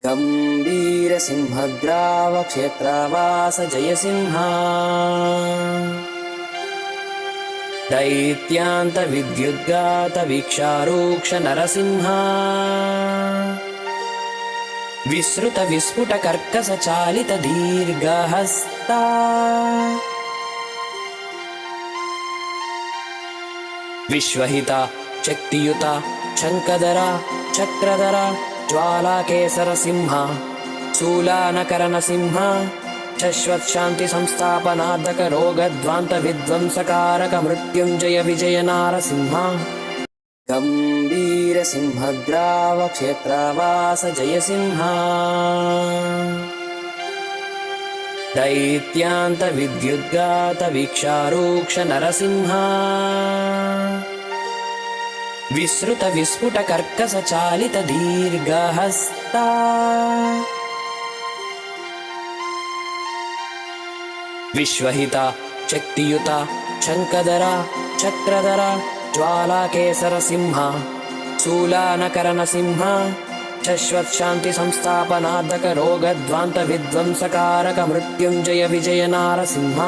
गम्भीरसिंहग्रावक्षेत्रावास Jaisingh दैत्यान्तविद्युद्गातवीक्षारूक्ष Narasimha विसृतविस्फुटकर्कसचालितदीर्घहस्ता विश्वहिता शक्तियुता शङ्खधरा चक्रधरा ज्वालाकेसरसिंह शूलानकरनसिंह शश्वत्शान्तिसंस्थापनार्धकरोगध्वान्तविध्वंसकारक Mrityunjay Vijay Narsingh गम्भीरसिंहग्रावक्षेत्रावास Jaisingh दैत्यान्तविद्युद्गातवीक्षारूक्ष Narasimha विसृतविस्फुटकर्कसचालितदीर्घहस्ता विश्वहिता शक्तियुता शङ्खधरा चक्रधरा ज्वालाकेसरसिंह शूलानकरनसिंह शश्वत्शान्तिसंस्थापनार्धकरोगध्वान्तविध्वंसकारक Mrityunjay Vijay Narsingh